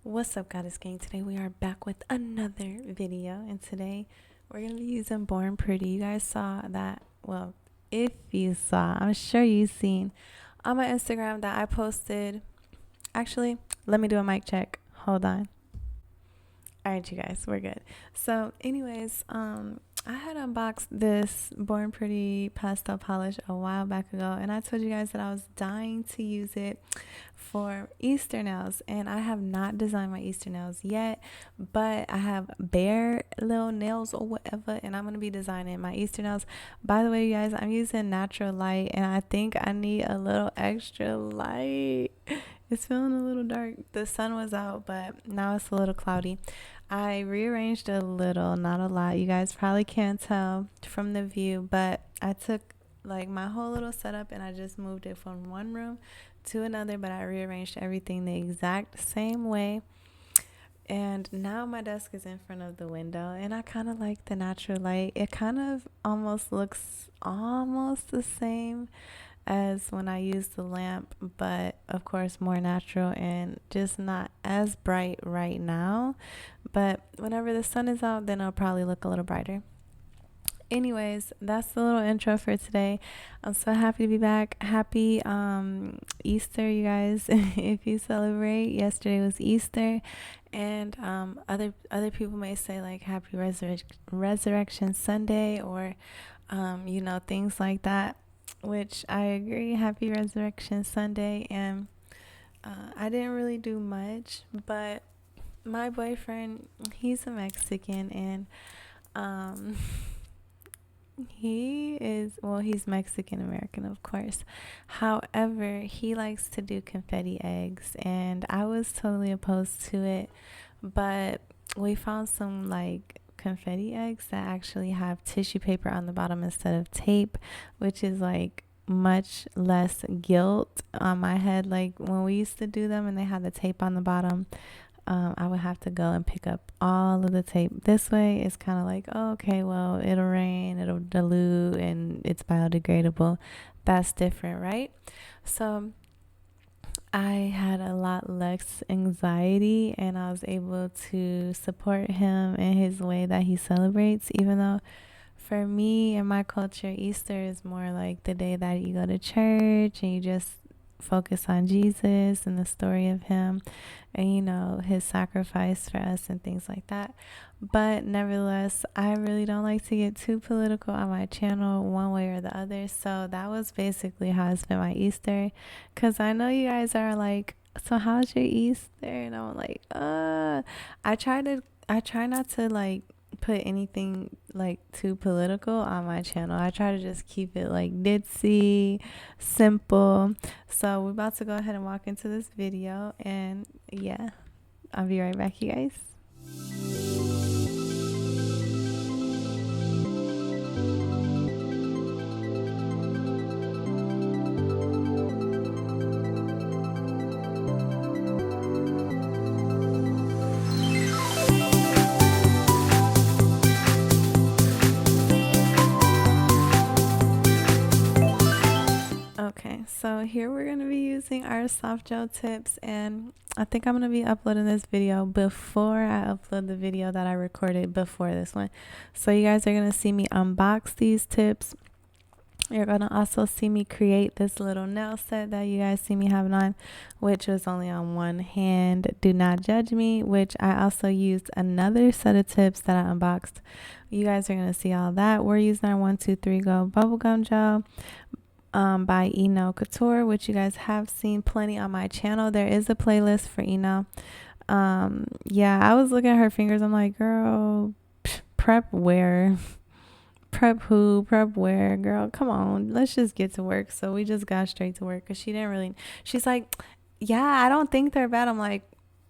What's up, Goddess Gang? Today we are back with another video, and today we're gonna be using Born Pretty. You guys saw that. Well, if you saw, I'm sure you've seen on my Instagram that I posted. Actually, let me do a mic check. Hold on. All right, you guys, we're good. So anyways, I had unboxed this Born Pretty pastel polish a while back ago, and I told you guys that I was dying to use it for Easter nails, and I have not designed my Easter nails yet, but I have bare little nails or whatever, and I'm going to be designing my Easter nails. By the way, you guys, I'm using natural light, and I think I need a little extra light. It's feeling a little dark. The sun was out, but now it's a little cloudy. I rearranged a little, not a lot. You guys probably can't tell from the view, but I took like my whole little setup and I just moved it from one room to another, but I rearranged everything the exact same way. And now my desk is in front of the window, and I kind of like the natural light. It kind of almost looks almost the same as when I use the lamp, but of course more natural and just not as bright right now. But whenever the sun is out, then it'll probably look a little brighter. Anyways, that's the little intro for today. I'm so happy to be back. Happy Easter, you guys. If you celebrate, yesterday was Easter, and other people may say like happy resurrection Sunday, or things like that, which I agree. Happy Resurrection Sunday. And I didn't really do much, but my boyfriend, he's a Mexican, and he's Mexican American, of course. However, he likes to do confetti eggs, and I was totally opposed to it, but we found some like confetti eggs that actually have tissue paper on the bottom instead of tape, which is like much less guilt on my head. Like when we used to do them and they had the tape on the bottom, I would have to go and pick up all of the tape. This way it's kind of like, oh, okay, well, it'll rain, it'll dilute, and it's biodegradable. That's different, right? So I had a lot less anxiety, and I was able to support him in his way that he celebrates, even though for me and my culture, Easter is more like the day that you go to church and you just focus on Jesus and the story of him and his sacrifice for us and things like that. But nevertheless, I really don't like to get too political on my channel one way or the other. So that was basically how I spent my Easter, because I know you guys are like, so how's your Easter? And I'm like, I try not to like put anything like too political on my channel. I try to just keep it like ditzy, simple. So we're about to go ahead and walk into this video, and yeah, I'll be right back, you guys. Okay, so here we're going to be using our soft gel tips, and I think I'm going to be uploading this video before I upload the video that I recorded before this one. So you guys are going to see me unbox these tips. You're going to also see me create this little nail set that you guys see me having on, which was only on one hand. Do not judge me, which I also used another set of tips that I unboxed. You guys are going to see all that. We're using our 1-2-3 Go Bubblegum Gel by 𝑛𝑎𝑖𝑙 Couture, which you guys have seen plenty on my channel. There is a playlist for 𝑛𝑎𝑖𝑙. Yeah, I was looking at her fingers. I'm like, girl, prep where? Prep who? Prep where? Girl, come on. Let's just get to work. So we just got straight to work, because she's like, yeah, I don't think they're bad. I'm like,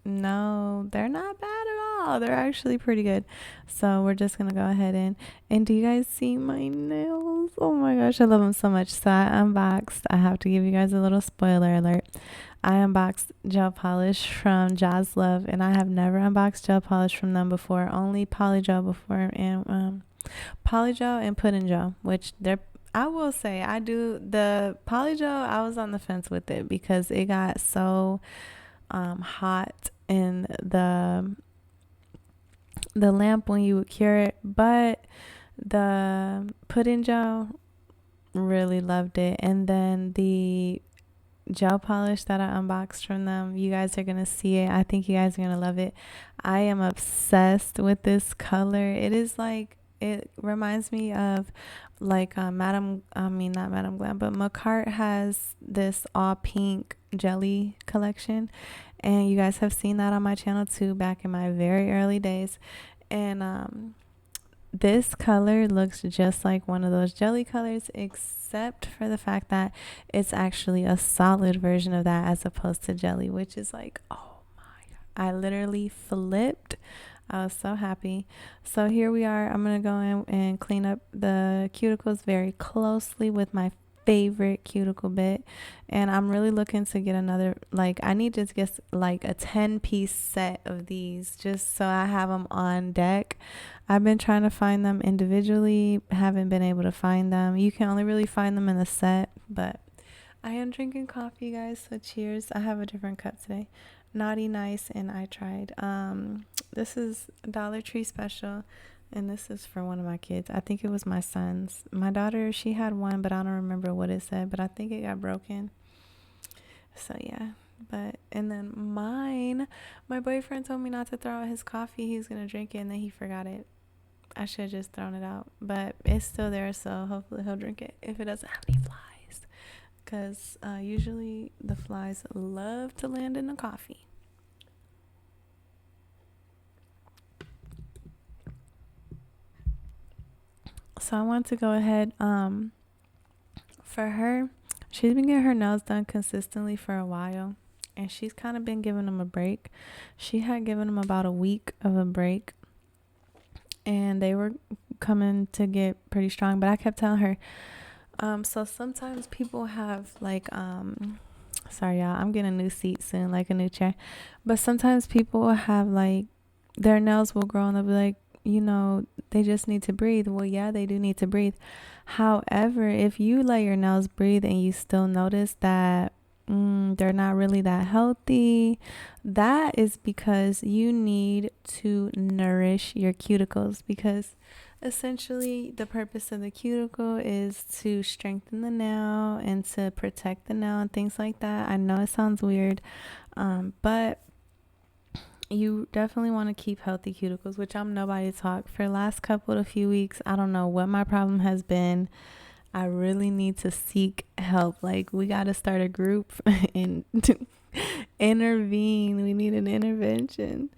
no, they're not bad at all. They're actually pretty good. So we're just gonna go ahead and do you guys see my nails? Oh my gosh, I love them so much. So I unboxed, I have to give you guys a little spoiler alert, I unboxed gel polish from 𝐤𝐧𝐬, and I have never unboxed gel polish from them before. Only polygel before, and polygel and pudding gel, which I will say, I do the polygel. I was on the fence with it because it got so hot in the lamp when you would cure it, but the put-in gel, really loved it. And then the gel polish that I unboxed from them, you guys are gonna see it. I think you guys are gonna love it. I am obsessed with this color. It is like, it reminds me of like not Madam Glam, but Makart has this all pink jelly collection, and you guys have seen that on my channel too back in my very early days. And this color looks just like one of those jelly colors, except for the fact that it's actually a solid version of that as opposed to jelly, which is like, oh my god, I literally flipped. I was so happy. So here we are. I'm gonna go in and clean up the cuticles very closely with my favorite cuticle bit, and I'm really looking to get another, like, I need to get like a 10-piece set of these just so I have them on deck. I've been trying to find them individually, haven't been able to find them. You can only really find them in the set, but I am drinking coffee, guys, so cheers. I have a different cup today. Naughty Nice and I Tried. This is Dollar Tree special, and this is for one of my kids. I think it was my son's. My daughter, she had one, but I don't remember what it said, but I think it got broken. So yeah. But and then mine, my boyfriend told me not to throw out his coffee. He was gonna drink it and then he forgot it. I should have just thrown it out, but it's still there, so hopefully he'll drink it if it doesn't have any flies, because usually the flies love to land in the coffee. So I want to go ahead, for her, she's been getting her nails done consistently for a while, and she's kind of been giving them a break. She had given them about a week of a break, and they were coming to get pretty strong, but I kept telling her, so sometimes people have like, sorry y'all, I'm getting a new seat soon, like a new chair, but sometimes people will have like, their nails will grow and they'll be like, you know, they just need to breathe. Well, yeah, they do need to breathe. However, if you let your nails breathe and you still notice that they're not really that healthy, that is because you need to nourish your cuticles, because essentially the purpose of the cuticle is to strengthen the nail and to protect the nail and things like that. I know it sounds weird, but you definitely want to keep healthy cuticles, which I'm nobody to talk. For the last few weeks, I don't know what my problem has been. I really need to seek help. Like, we got to start a group and intervene. We need an intervention.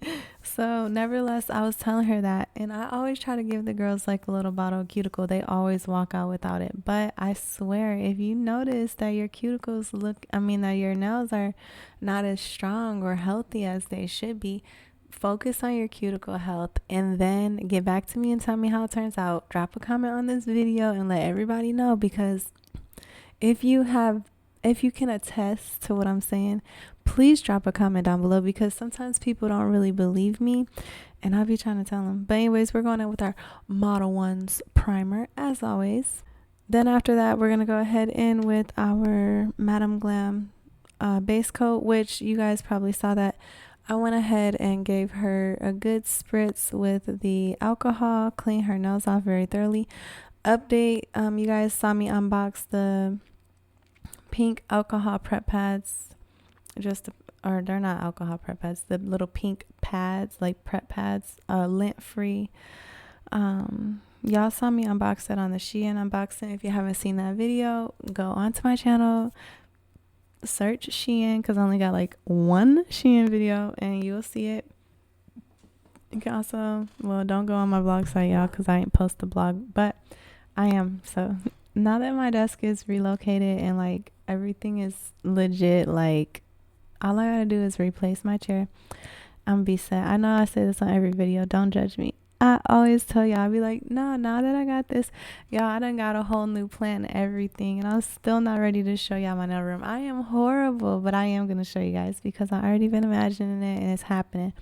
So nevertheless, I was telling her that, and I always try to give the girls like a little bottle of cuticle. They always walk out without it. But I swear, if you notice that your cuticles that your nails are not as strong or healthy as they should be, focus on your cuticle health and then get back to me and tell me how it turns out. Drop a comment on this video and let everybody know, because if you can attest to what I'm saying, please drop a comment down below, because sometimes people don't really believe me and I'll be trying to tell them. But anyways, we're going in with our Model 1's primer as always. Then after that, we're going to go ahead in with our Madam Glam base coat, which you guys probably saw that I went ahead and gave her a good spritz with the alcohol, clean her nails off very thoroughly. Update, you guys saw me unbox the pink alcohol prep pads, or they're not alcohol prep pads, the little pink pads, like prep pads, lint free. Y'all saw me unbox it on the Shein unboxing. If you haven't seen that video, go onto my channel, search Shein, because I only got like one Shein video, and you'll see it. You can also, well, don't go on my blog site, y'all, because I ain't post the blog, but I am. So now that my desk is relocated and like everything is legit, like all I gotta do is replace my chair, I'm gonna be set. I know I say this on every video, don't judge me. I always tell y'all, I'll be like, no, now that I got this, y'all, I done got a whole new plan and everything, and I'm still not ready to show y'all my nail room. I am horrible, but I am gonna show you guys because I already been imagining it and it's happening.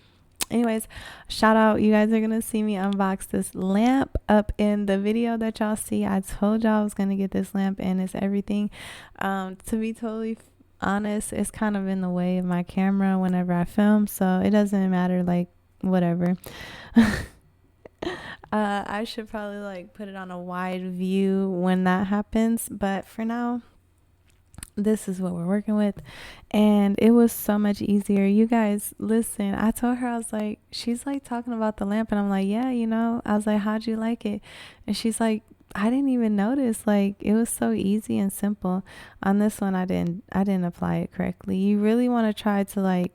Anyways, shout out, you guys are gonna see me unbox this lamp up in the video that y'all see. I told y'all I was gonna get this lamp, and it's everything. To be totally honest, it's kind of in the way of my camera whenever I film, so it doesn't matter, like, whatever. I should probably like put it on a wide view when that happens, but for now, this is what we're working with. And it was so much easier. You guys, listen, I told her, I was like, she's like talking about the lamp, and I'm like, yeah, you know, I was like, how'd you like it? And she's like, I didn't even notice, like it was so easy and simple. On this one, I didn't apply it correctly. You really want to try to like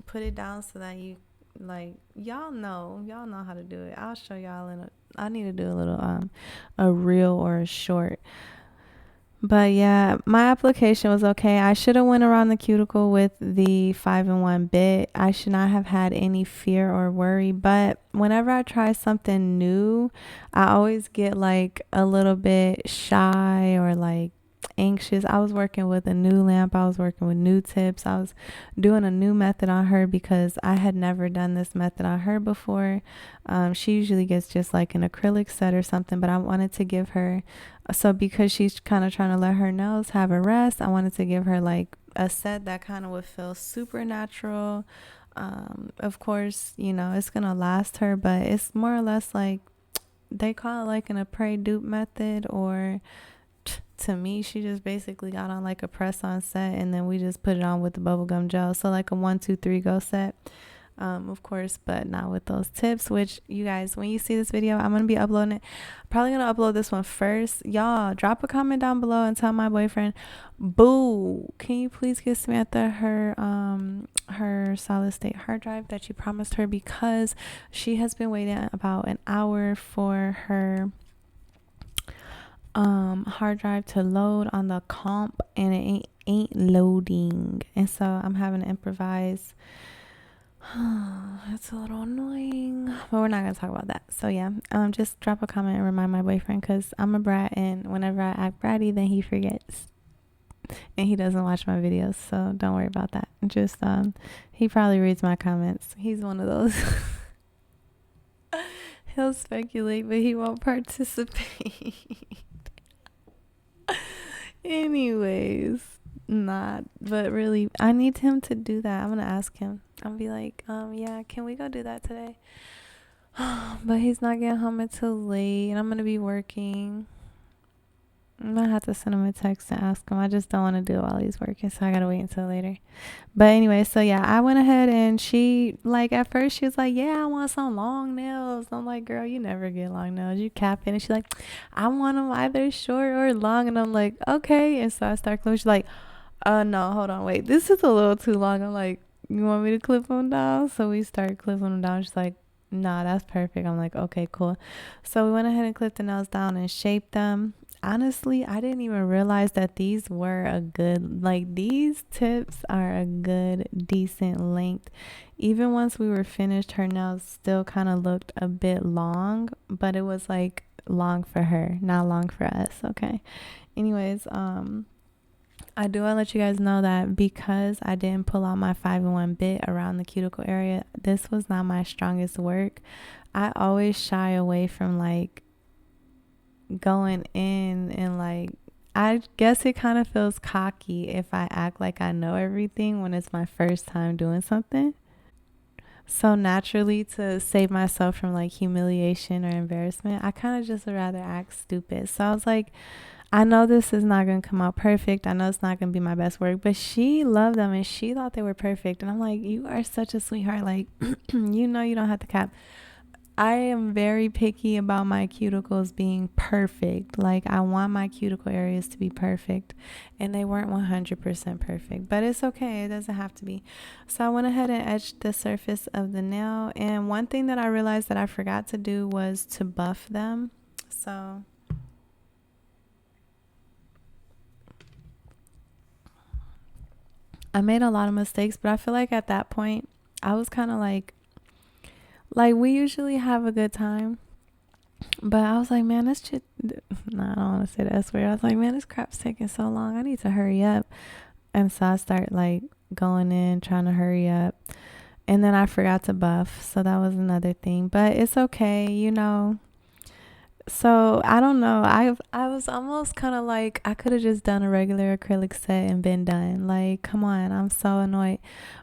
put it down so that you, like, y'all know how to do it. I'll show y'all I need to do a little a reel or a short. But yeah, my application was okay. I should have went around the cuticle with the 5-in-1 bit. I should not have had any fear or worry. But whenever I try something new, I always get like a little bit shy or like anxious. I was working with a new lamp. I was working with new tips. I was doing a new method on her because I had never done this method on her before. She usually gets just like an acrylic set or something, but I wanted to give her, so because she's kind of trying to let her nails have a rest, I wanted to give her like a set that kind of would feel super natural. Of course, you know, it's gonna last her, but it's more or less like, they call it like an apres dupe method, or to me, she just basically got on like a press on set, and then we just put it on with the bubblegum gel. So like a 1, 2, 3 go set. Of course, but not with those tips, which you guys, when you see this video, I'm gonna be uploading it. Probably gonna upload this one first. Y'all drop a comment down below and tell my boyfriend, boo, can you please get Samantha her solid state hard drive that you promised her, because she has been waiting about an hour for her hard drive to load on the comp, and it ain't loading, and so I'm having to improvise. It's a little annoying, but we're not gonna talk about that. So yeah, just drop a comment and remind my boyfriend, because I'm a brat, and whenever I act bratty, then he forgets, and he doesn't watch my videos, so don't worry about that. Just he probably reads my comments. He's one of those. He'll speculate, but he won't participate. Anyways, not, but really, I need him to do that. I'm gonna ask him. I'll be like, yeah, can we go do that today? But he's not getting home until late, and I'm gonna be working. I'm gonna have to send him a text and ask him. I just don't want to do it while he's working, so I gotta wait until later. But anyway, so yeah, I went ahead, and she, like, at first she was like, yeah, I want some long nails. I'm like, girl, you never get long nails, you capping. And she's like, I want them either short or long. And I'm like, okay. And so I start clipping. She's like, no, hold on, wait, this is a little too long. I'm like, you want me to clip them down? So we start clipping them down. She's like, nah, that's perfect. I'm like, okay, cool. So we went ahead and clipped the nails down and shaped them. Honestly, I didn't even realize that these were a good, like, these tips are a good, decent length. Even once we were finished, her nails still kind of looked a bit long, but it was like long for her, not long for us. Okay. Anyways, I do want to let you guys know that because I didn't pull out my 5-in-1 bit around the cuticle area, this was not my strongest work. I always shy away from like going in, and like, I guess it kind of feels cocky if I act like I know everything when it's my first time doing something. So naturally, to save myself from like humiliation or embarrassment, I kind of just would rather act stupid. So I was like, I know this is not going to come out perfect. I know it's not going to be my best work, but she loved them and she thought they were perfect. And I'm like, you are such a sweetheart. Like, you know, you don't have to cap. I am very picky about my cuticles being perfect. Like, I want my cuticle areas to be perfect, and they weren't 100% perfect, but it's okay. It doesn't have to be. So I went ahead and etched the surface of the nail. And one thing that I realized that I forgot to do was to buff them. So I made a lot of mistakes, but I feel like at that point I was kind of like we usually have a good time, but I was like, man, this shit, no, I don't want to say that swear. I was like, man, this crap's taking so long. I need to hurry up. And so I start like going in, trying to hurry up. And then I forgot to buff. So that was another thing, but it's okay. You know, So I don't know. I was almost kind of like I could have just done a regular acrylic set and been done. Like, come on, I'm so annoyed.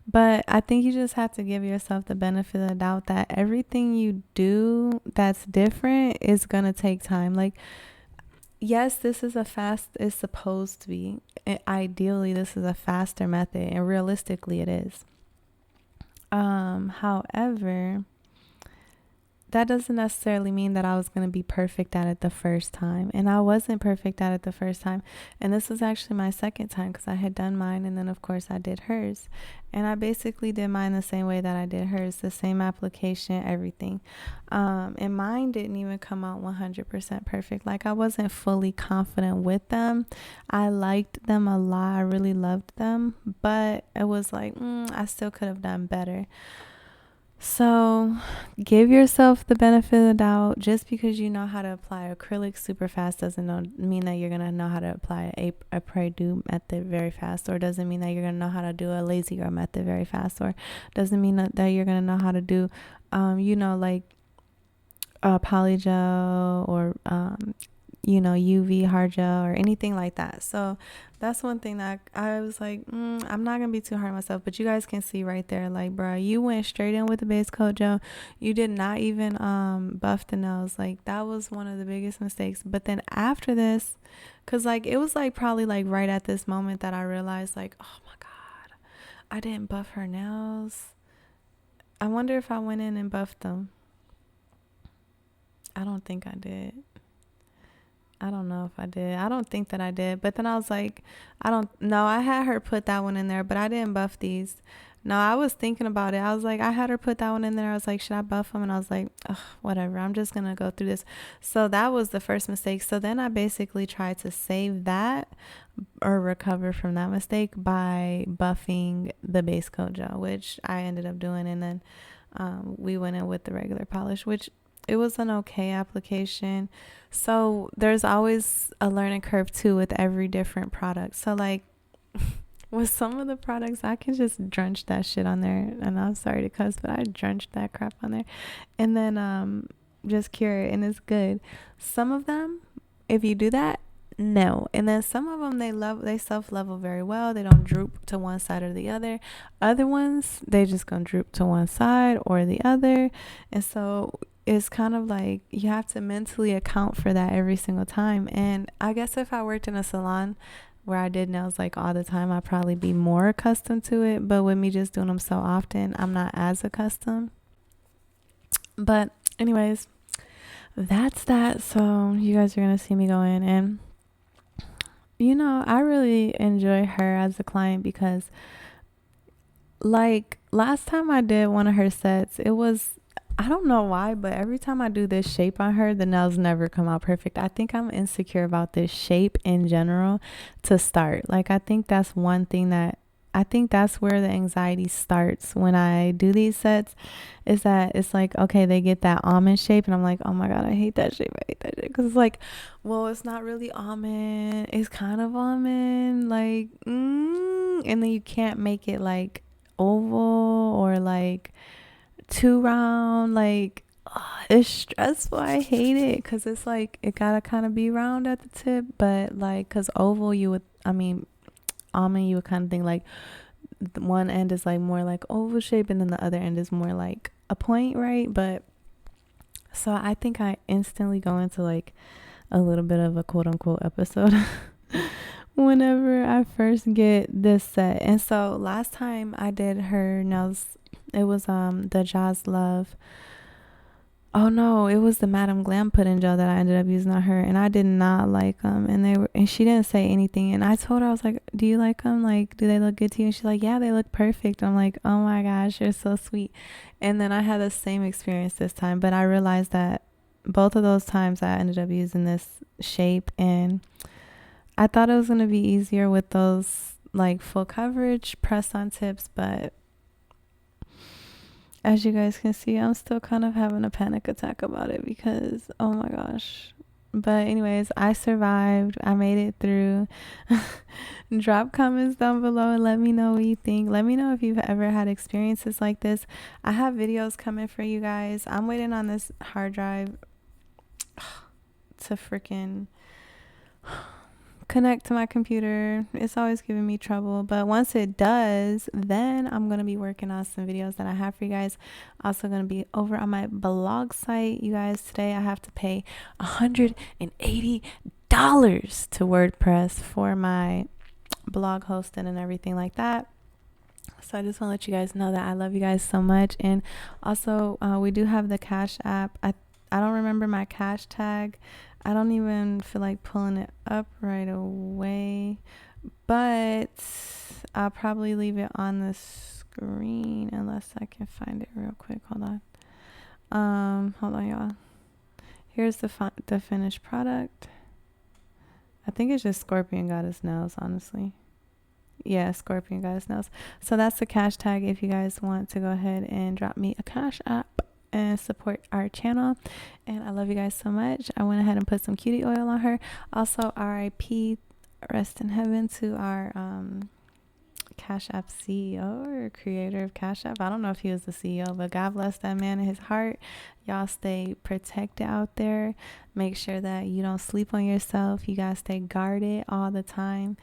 But I think you just have to give yourself the benefit of the doubt that everything you do that's different is gonna take time. Like, yes, this is a fast. It's supposed to be. Ideally, this is a faster method, and realistically, it is. However, that doesn't necessarily mean that I was going to be perfect at it the first time. And I wasn't perfect at it the first time. And this was actually my second time because I had done mine. And then, of course, I did hers. And I basically did mine the same way that I did hers, the same application, everything. And mine didn't even come out 100% perfect. Like, I wasn't fully confident with them. I liked them a lot. I really loved them. But it was like, I still could have done better. So give yourself the benefit of the doubt. Just because you know how to apply acrylic super fast doesn't mean that you're going to know how to apply a apres dupe method very fast, or doesn't mean that you're going to know how to do a lazy girl method very fast, or doesn't mean that you're going to know how to do, like polygel or, UV hard gel or anything like that. So that's one thing that I was like, I'm not gonna be too hard on myself. But you guys can see right there, like, bro, you went straight in with the base coat gel. You did not even buff the nails. Like, that was one of the biggest mistakes. But then after this, because like it was like probably like right at this moment that I realized, like, oh my god, I didn't buff her nails. I wonder if I went in and buffed them. I don't think I did. I don't know if I did. I don't think that I did. But then I was like, I don't know. I had her put that one in there, but I didn't buff these. No, I was thinking about it. I was like, I had her put that one in there. I was like, should I buff them? And I was like, ugh, whatever. I'm just going to go through this. So that was the first mistake. So then I basically tried to save that or recover from that mistake by buffing the base coat gel, which I ended up doing. And then we went in with the regular polish, which it was an okay application. So there's always a learning curve too with every different product. So like with some of the products, I can just drench that shit on there. And I'm sorry to cuss, but I drenched that crap on there and then just cure it, and it's good. Some of them, if you do that, no. And then some of them, they self level very well. They don't droop to one side or the other. Other ones, they just gonna droop to one side or the other. And so it's kind of like you have to mentally account for that every single time. And I guess if I worked in a salon where I did nails like all the time, I'd probably be more accustomed to it. But with me just doing them so often, I'm not as accustomed. But anyways, that's that. So you guys are gonna see me go in, and I really enjoy her as a client because like last time I did one of her sets, it was, I don't know why, but every time I do this shape on her, the nails never come out perfect. I think I'm insecure about this shape in general to start. Like, I think that's one thing I think that's where the anxiety starts when I do these sets, is that it's like, okay, they get that almond shape and I'm like, oh my God, I hate that shape. I hate that shape. Because it's like, well, it's not really almond. It's kind of almond. Like, and then you can't make it like oval or like too round. Like, it's stressful. I hate it because it's like it gotta kind of be round at the tip, but like, because oval, almond, you would kind of think like one end is like more like oval shape and then the other end is more like a point, right? But so I think I instantly go into like a little bit of a quote unquote episode whenever I first get this set. And so last time I did her nails, it was the Jazz Love. Oh no, it was the Madam Glam pudding gel that I ended up using on her, and I did not like them. And she didn't say anything. And I told her, I was like, "Do you like them? Like, do they look good to you?" And she's like, "Yeah, they look perfect." I'm like, "Oh my gosh, you're so sweet." And then I had the same experience this time, but I realized that both of those times I ended up using this shape, and I thought it was gonna be easier with those like full coverage press on tips, but as you guys can see, I'm still kind of having a panic attack about it because, oh my gosh. But anyways, I survived. I made it through. Drop comments down below and let me know what you think. Let me know if you've ever had experiences like this. I have videos coming for you guys. I'm waiting on this hard drive. to freaking connect to my computer. It's always giving me trouble, but once it does, then I'm gonna be working on some videos that I have for you guys. Also gonna be over on my blog site, you guys. Today I have to pay $180 to WordPress for my blog hosting and everything like that. So I just want to let you guys know that I love you guys so much. And also we do have the Cash App. I don't remember my cash tag. I don't even feel like pulling it up right away, but I'll probably leave it on the screen unless I can find it real quick. Hold on, y'all. Here's the finished product. I think it's just Scorpion Goddess Nails, honestly. Yeah, Scorpion Goddess Nails. So that's the cash tag if you guys want to go ahead and drop me a Cash App and support our channel. And I love you guys so much. I went ahead and put some cutie oil on her. Also, RIP, rest in heaven to our Cash App CEO or creator of Cash App. I don't know if he was the CEO, but God bless that man and his heart. Y'all stay protected out there. Make sure that you don't sleep on yourself. You guys stay guarded all the time.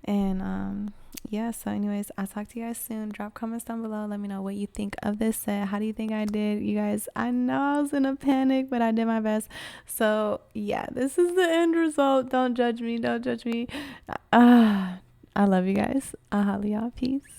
And yeah, so anyways, I'll talk to you guys soon. Drop comments down below. Let me know what you think of this set. How do you think I did? You guys, I know I was in a panic, but I did my best. So yeah, this is the end result. Don't judge me. Don't judge me. I love you guys. I'll holla y'all. Peace.